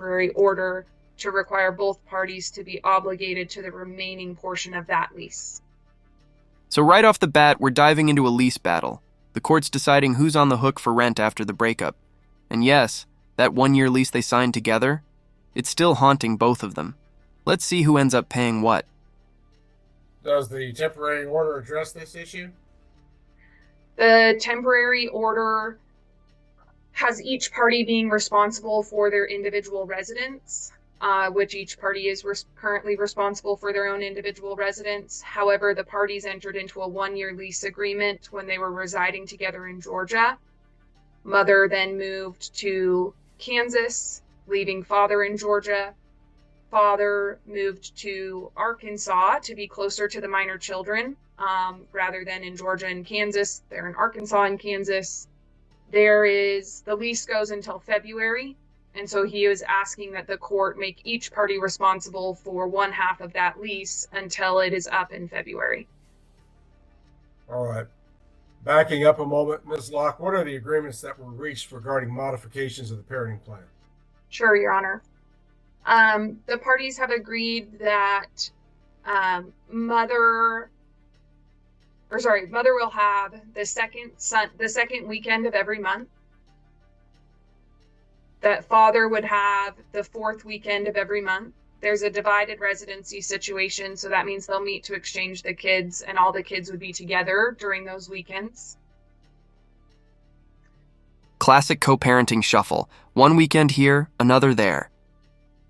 temporary order to require both parties to be obligated to the remaining portion of that lease. So right off the bat, we're diving into a lease battle. The court's deciding who's on the hook for rent after the breakup. And yes, that 1-year lease they signed together, it's still haunting both of them. Let's see who ends up paying what. Does the temporary order address this issue? The temporary order has each party being responsible for their individual residence, which each party is currently responsible for their own individual residence. However, the parties entered into a 1-year lease agreement when they were residing together in Georgia. Mother then moved to Kansas, leaving father in Georgia. Father moved to Arkansas to be closer to the minor children, rather than in Georgia and Kansas. They're in Arkansas and Kansas. The lease goes until February, and so he is asking that the court make each party responsible for one half of that lease until it is up in February. All right. Backing up a moment, Ms. Locke, what are the agreements that were reached regarding modifications of the parenting plan? Sure, Your Honor. The parties have agreed that mother will have the second weekend of every month. That father would have the fourth weekend of every month. There's a divided residency situation, so that means they'll meet to exchange the kids, and all the kids would be together during those weekends. Classic co-parenting shuffle. One weekend here, another there.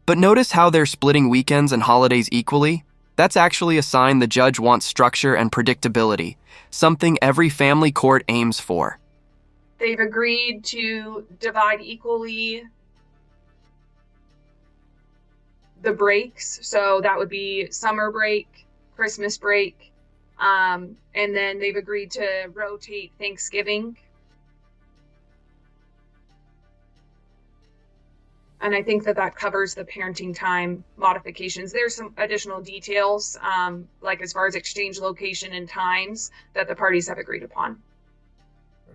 But notice how they're splitting weekends and holidays equally? That's actually a sign the judge wants structure and predictability, something every family court aims for. They've agreed to divide equally the breaks, so that would be summer break, Christmas break, and then they've agreed to rotate Thanksgiving. And I think that covers the parenting time modifications. There's some additional details, like as far as exchange location and times that the parties have agreed upon.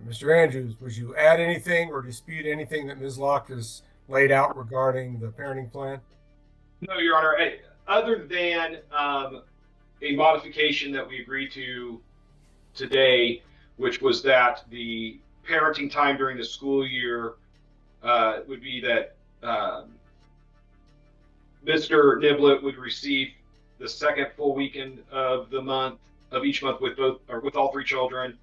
Mr. Andrews, would you add anything or dispute anything that Ms. Locke has laid out regarding the parenting plan? No, Your Honor. Other than a modification that we agreed to today, which was that the parenting time during the school year would be that Mr. Niblett would receive the second full weekend of each month with all 3 children.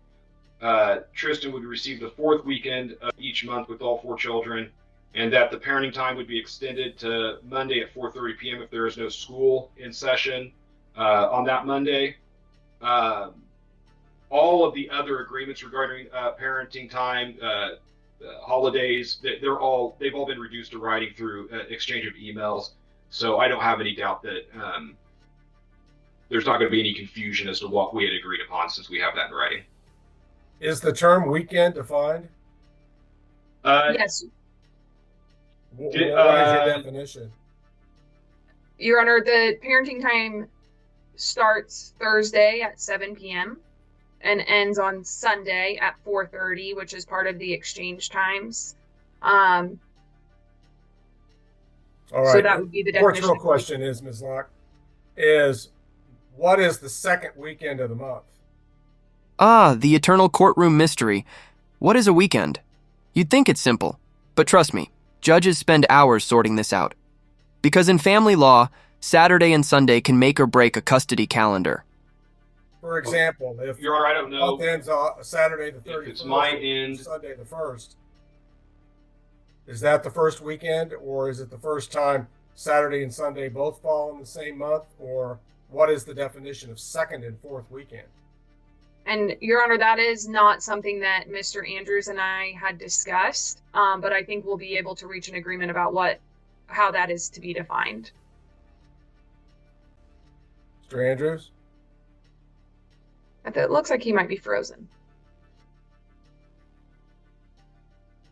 Tristan would receive the 4th weekend of each month with all 4 children, and that the parenting time would be extended to Monday at 4:30 p.m. if there is no school in session on that Monday. All of the other agreements regarding parenting time, holidays, they've all been reduced to writing through exchange of emails. So I don't have any doubt that there's not going to be any confusion as to what we had agreed upon, since we have that in writing. Is the term weekend defined? Yes. What is your definition? Your Honor, the parenting time starts Thursday at 7 p.m. and ends on Sunday at 4:30, which is part of the exchange times. All right. So that would be the definition. Court's real question is, Ms. Locke, what is the second weekend of the month? The eternal courtroom mystery. What is a weekend? You'd think it's simple, but trust me, judges spend hours sorting this out. Because in family law, Saturday and Sunday can make or break a custody calendar. For example, if Your Honor, I don't know. month ends Saturday the 31st, If it's my end, Sunday the 1st, is that the first weekend, or is it the first time Saturday and Sunday both fall in the same month, or what is the definition of second and fourth weekend? And Your Honor, that is not something that Mr. Andrews and I had discussed, but I think we'll be able to reach an agreement about how that is to be defined. Mr. Andrews? It looks like he might be frozen.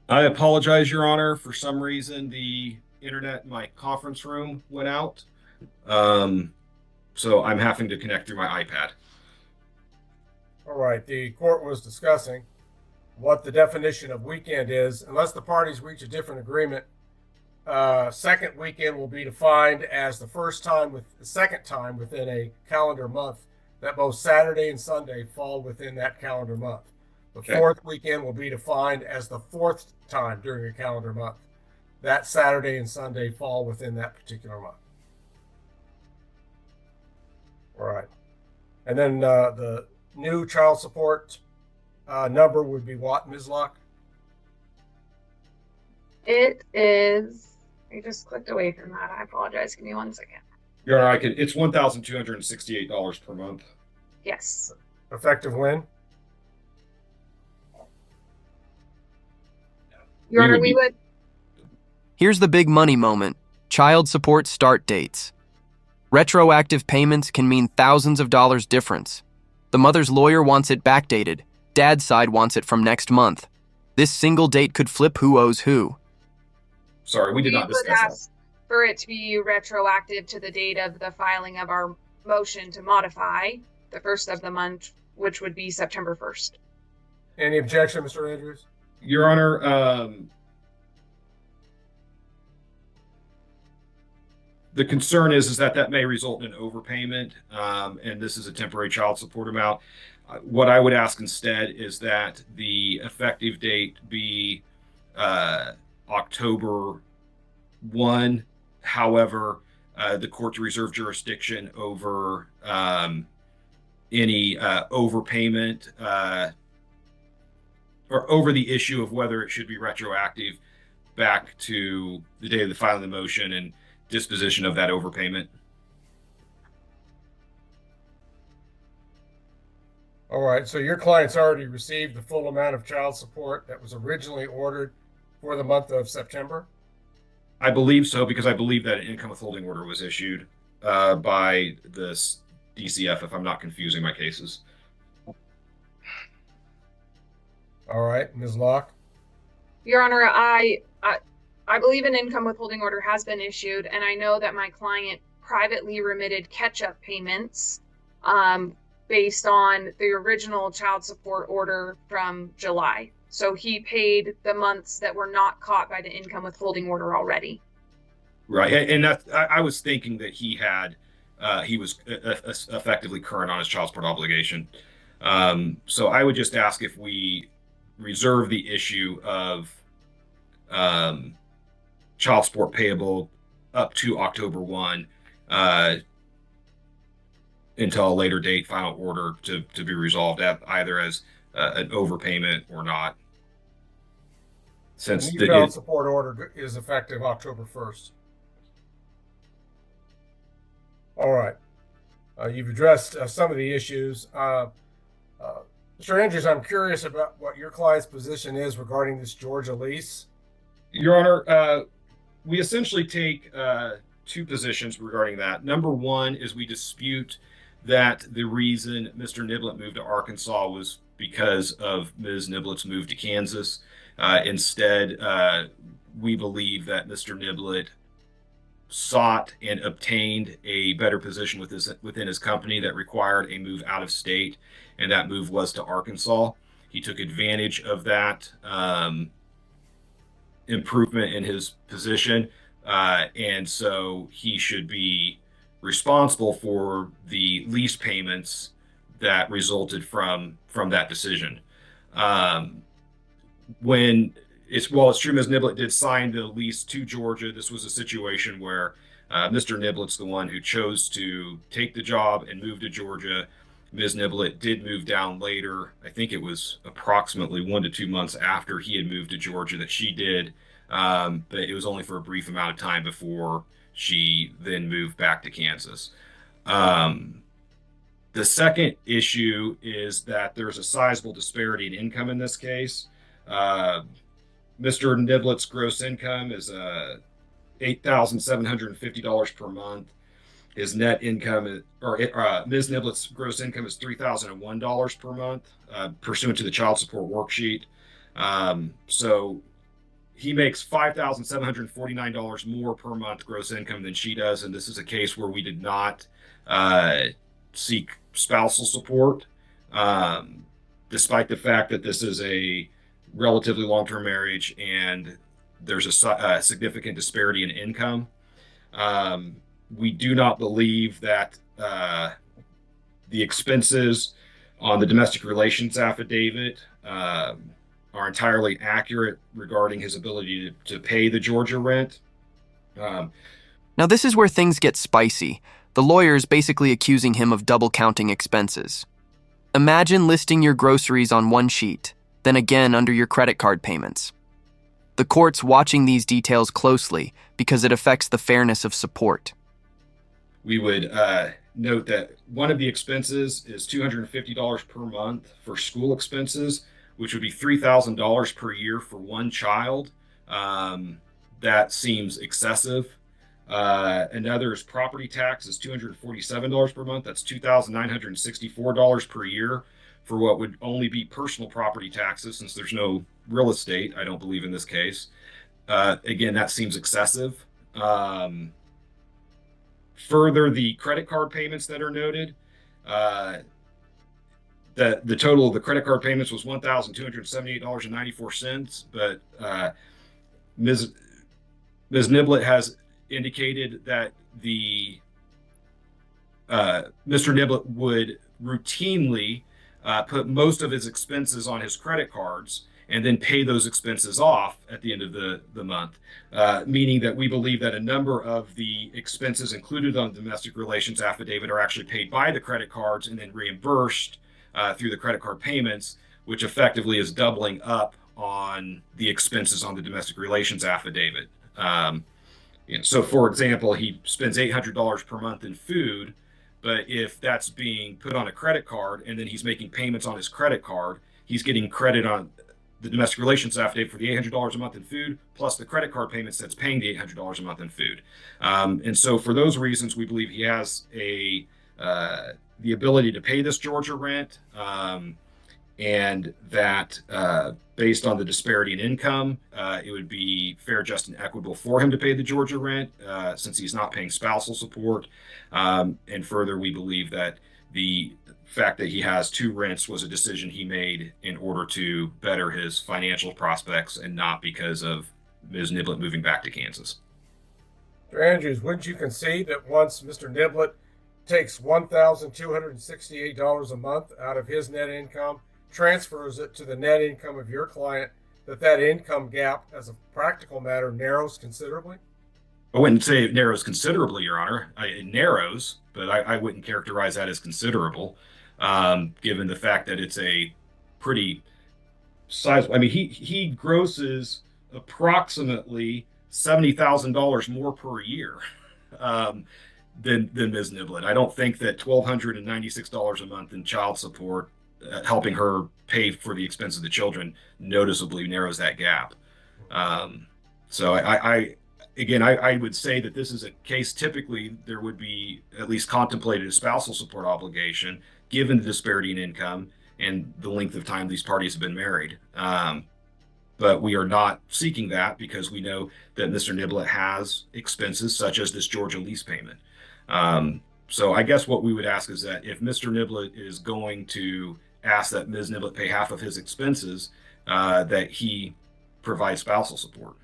I apologize, Your Honor. For some reason, the internet in my conference room went out. So I'm having to connect through my iPad. All right. The court was discussing what the definition of weekend is. Unless the parties reach a different agreement, second weekend will be defined as the second time within a calendar month that both Saturday and Sunday fall within that calendar month. The fourth weekend will be defined as the fourth time during a calendar month that Saturday and Sunday fall within that particular month. All right. And then the new child support number would be what, Ms. Locke? It is, I just clicked away from that. I apologize. Give me 1 second. You're all right. It's $1,268 per month. Yes. Effective when? Your Honor, we would. Here's the big money moment: child support start dates. Retroactive payments can mean thousands of dollars difference. The mother's lawyer wants it backdated. Dad's side wants it from next month. This single date could flip who owes who. Sorry, we did not discuss that. Ask for it to be retroactive to the date of the filing of our motion to modify the first of the month, which would be September 1st. Any objection, Mr. Andrews? Your Honor, the concern is that may result in an overpayment, and this is a temporary child support amount. What I would ask instead is that the effective date be October 1. However, the court to reserve jurisdiction over any overpayment or over the issue of whether it should be retroactive back to the day of the filing of the motion and disposition of that overpayment. All right, so your client's already received the full amount of child support that was originally ordered for the month of September? I believe so, because I believe that an income withholding order was issued by the DCF, if I'm not confusing my cases. All right, Ms. Locke? Your Honor, I believe an income withholding order has been issued, and I know that my client privately remitted catch-up payments based on the original child support order from July. So he paid the months that were not caught by the income withholding order already. Right, and I was thinking that he was effectively current on his child support obligation. So I would just ask if we reserve the issue of child support payable up to October 1 until a later date final order to be resolved either as an overpayment or not. Since the child support order is effective October 1st. All right. You've addressed some of the issues. Mr. Andrews, I'm curious about what your client's position is regarding this Georgia lease. Your Honor, we essentially take two positions regarding that. Number one is we dispute that the reason Mr. Niblett moved to Arkansas was because of Ms. Niblett's move to Kansas. Instead, we believe that Mr. Niblett sought and obtained a better position within his company that required a move out of state, and that move was to Arkansas. He took advantage of that improvement in his position, and so he should be responsible for the lease payments that resulted from that decision. It's true Ms. Niblett did sign the lease to Georgia. This was a situation where Mr. Niblett's the one who chose to take the job and move to Georgia. Ms. Niblett did move down later. I think it was approximately 1 to 2 months after he had moved to Georgia that she did, but it was only for a brief amount of time before she then moved back to Kansas. The second issue is that there's a sizable disparity in income in this case. Mr. Niblett's gross income is $8,750 per month. His net income, Ms. Niblett's gross income is $3,001 per month, pursuant to the child support worksheet. So he makes $5,749 more per month gross income than she does, and this is a case where we did not seek spousal support, despite the fact that this is a relatively long-term marriage and there's a significant disparity in income. We do not believe that the expenses on the domestic relations affidavit are entirely accurate regarding his ability to pay the Georgia rent. Now, this is where things get spicy. The lawyer's basically accusing him of double counting expenses. Imagine listing your groceries on one sheet, then again under your credit card payments. The court's watching these details closely because it affects the fairness of support. We would note that one of the expenses is $250 per month for school expenses, which would be $3,000 per year for one child. That seems excessive. Another is property tax is $247 per month. That's $2,964 per year for what would only be personal property taxes, since there's no real estate, I don't believe in this case. Again, that seems excessive. Further, the credit card payments that are noted, the total of the credit card payments was $1,278.94, but Ms. Niblett has indicated that Mr. Niblett would routinely put most of his expenses on his credit cards and then pay those expenses off at the end of the month, meaning that we believe that a number of the expenses included on the domestic relations affidavit are actually paid by the credit cards and then reimbursed through the credit card payments, which effectively is doubling up on the expenses on the domestic relations affidavit. So, for example, he spends $800 per month in food, but if that's being put on a credit card and then he's making payments on his credit card, he's getting credit on the domestic relations affidavit for the $800 a month in food, plus the credit card payments that's paying the $800 a month in food. And so for those reasons, we believe he has the ability to pay this Georgia rent, and that based on the disparity in income, it would be fair, just, and equitable for him to pay the Georgia rent since he's not paying spousal support. And further, we believe that the fact that he has two rents was a decision he made in order to better his financial prospects and not because of Ms. Niblett moving back to Kansas. Mr. Andrews, wouldn't you concede that once Mr. Niblett takes $1,268 a month out of his net income, transfers it to the net income of your client, that income gap, as a practical matter, narrows considerably? I wouldn't say it narrows considerably, Your Honor. It narrows, but I wouldn't characterize that as considerable, given the fact that it's a pretty sizable. I mean, he grosses approximately $70,000 more per year than Ms. Niblett. I don't think that $1,296 a month in child support, helping her pay for the expense of the children, noticeably narrows that gap. So I would say that this is a case, typically there would be at least contemplated a spousal support obligation given the disparity in income and the length of time these parties have been married. But we are not seeking that because we know that Mr. Niblett has expenses such as this Georgia lease payment. So I guess what we would ask is that if Mr. Niblett is going to ask that Ms. Niblett pay half of his expenses, that he provide spousal support.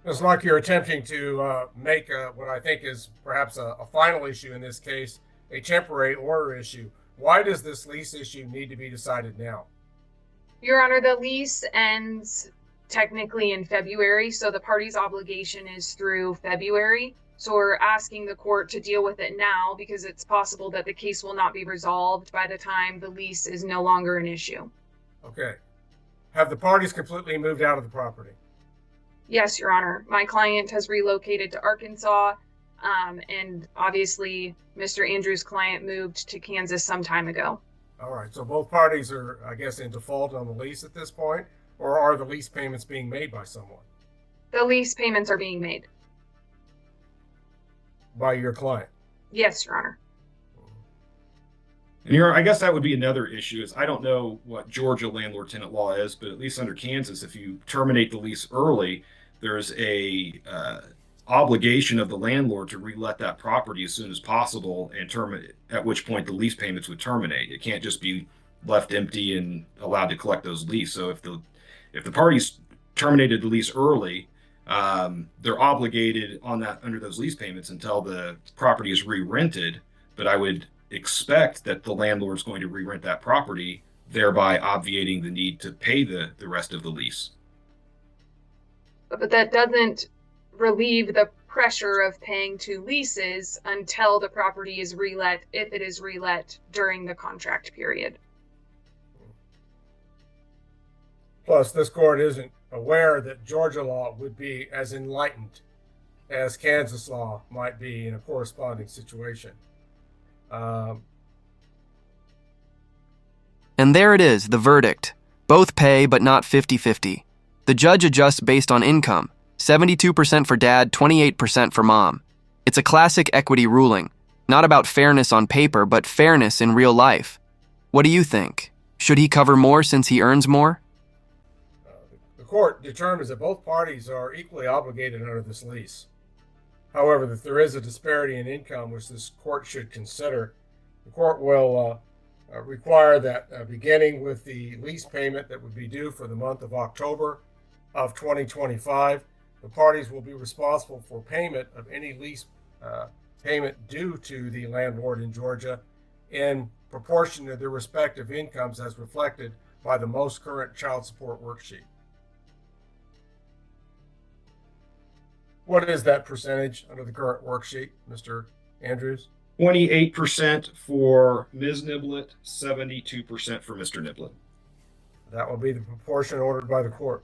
It's like you're attempting to make what I think is perhaps a final issue in this case, a temporary order issue. Why does this lease issue need to be decided now? Your Honor, the lease ends technically in February, so the party's obligation is through February. So we're asking the court to deal with it now because it's possible that the case will not be resolved by the time the lease is no longer an issue. Okay. Have the parties completely moved out of the property? Yes, Your Honor. My client has relocated to Arkansas, and obviously Mr. Andrews' client moved to Kansas some time ago. All right. So both parties are, I guess, in default on the lease at this point, or are the lease payments being made by someone? The lease payments are being made. By your client? Yes, Your Honor. And I guess that would be another issue. Is I don't know what Georgia landlord-tenant law is, but at least under Kansas, if you terminate the lease early, there's a obligation of the landlord to relet that property as soon as possible, and at which point the lease payments would terminate. It can't just be left empty and allowed to collect those leases. So if the parties terminated the lease early, they're obligated on that under those lease payments until the property is re-rented. But I would expect that the landlord is going to re-rent that property, thereby obviating the need to pay the rest of the lease. But that doesn't relieve the pressure of paying 2 leases until the property is relet, if it is relet during the contract period. Plus, this court isn't aware that Georgia law would be as enlightened as Kansas law might be in a corresponding situation. And there it is, the verdict. Both pay, but not 50-50. The judge adjusts based on income, 72% for dad, 28% for mom. It's a classic equity ruling, not about fairness on paper, but fairness in real life. What do you think? Should he cover more since he earns more? The court determines that both parties are equally obligated under this lease. However, that there is a disparity in income which this court should consider. The court will require that beginning with the lease payment that would be due for the month of October of 2025, the parties will be responsible for payment of any lease payment due to the landlord in Georgia in proportion to their respective incomes as reflected by the most current child support worksheet. What is that percentage under the current worksheet, Mr. Andrews? 28% for Ms. Niblett, 72% for Mr. Niblett. That will be the proportion ordered by the court.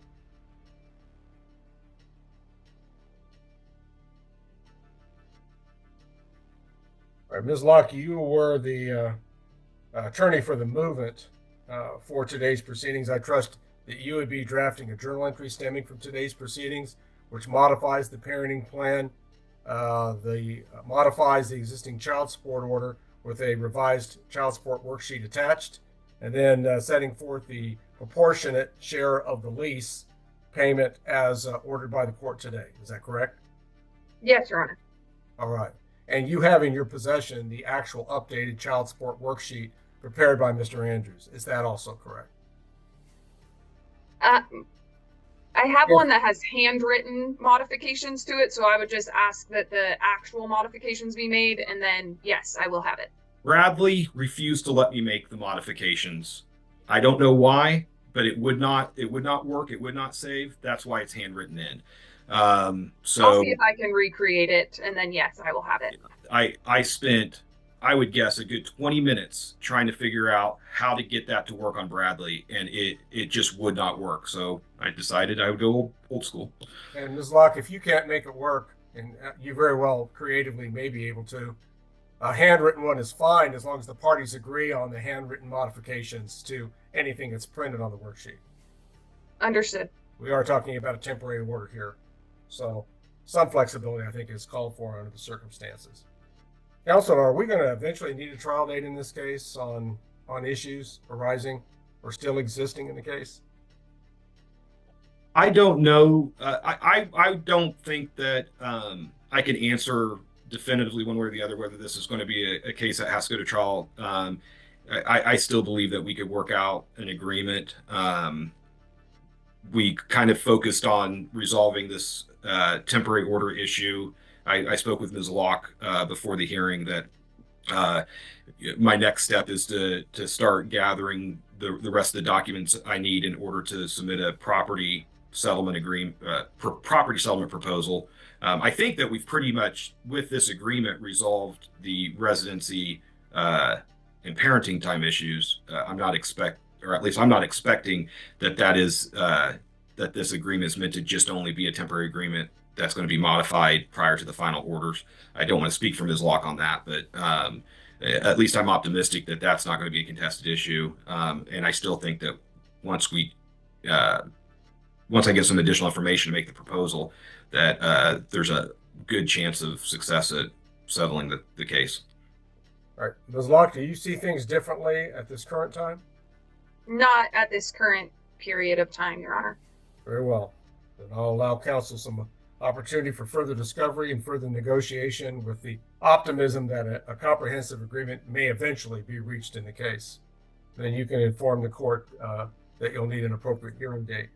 All right, Ms. Locke, you were the attorney for the movement for today's proceedings. I trust that you would be drafting a journal entry stemming from today's proceedings, which modifies the parenting plan, modifies the existing child support order with a revised child support worksheet attached, and then setting forth the proportionate share of the lease payment as ordered by the court today. Is that correct? Yes, Your Honor. All right. And you have in your possession the actual updated child support worksheet prepared by Mr. Andrews. Is that also correct? I have one that has handwritten modifications to it, so I would just ask that the actual modifications be made, and then, yes, I will have it. Bradley refused to let me make the modifications. I don't know why, but it would not work. It would not save. That's why it's handwritten in. So I'll see if I can recreate it, and then yes, I will have it. I spent, I would guess, a good 20 minutes trying to figure out how to get that to work on Bradley, and it just would not work. So I decided I would go old school. And Ms. Locke, if you can't make it work, and you very well creatively may be able to, a handwritten one is fine as long as the parties agree on the handwritten modifications to anything that's printed on the worksheet. Understood. We are talking about a temporary order here. So some flexibility, I think, is called for under the circumstances. Counselor, are we going to eventually need a trial date in this case on issues arising or still existing in the case? I don't know. I don't think that I can answer definitively one way or the other whether this is going to be a case that has to go to trial. I still believe that we could work out an agreement. We kind of focused on resolving this temporary order issue. I spoke with Ms. Locke before the hearing that my next step is to start gathering the rest of the documents I need in order to submit a property settlement agreement, property settlement proposal. I think that we've pretty much, with this agreement, resolved the residency and parenting time issues. I'm not expecting that is that this agreement is meant to just only be a temporary agreement that's going to be modified prior to the final orders. I don't want to speak for Ms. Locke on that, but at least I'm optimistic that that's not going to be a contested issue. And I still think that once I get some additional information to make the proposal, that there's a good chance of success at settling the case. All right. Ms. Locke, do you see things differently at this current time? Not at this current period of time, Your Honor. Very well. Then I'll allow counsel some opportunity for further discovery and further negotiation with the optimism that a comprehensive agreement may eventually be reached in the case. Then you can inform the court that you'll need an appropriate hearing date.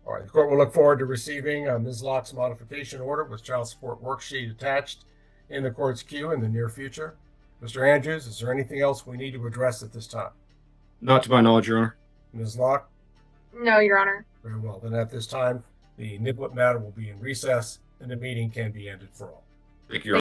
All right, the court will look forward to receiving Ms. Locke's modification order with child support worksheet attached in the court's queue in the near future. Mr. Andrews, is there anything else we need to address at this time? Not to my knowledge, Your Honor. Ms. Locke? No, Your Honor. Very well. Then at this time, the Niblett matter will be in recess and the meeting can be ended for all. Thank you, Your Honor.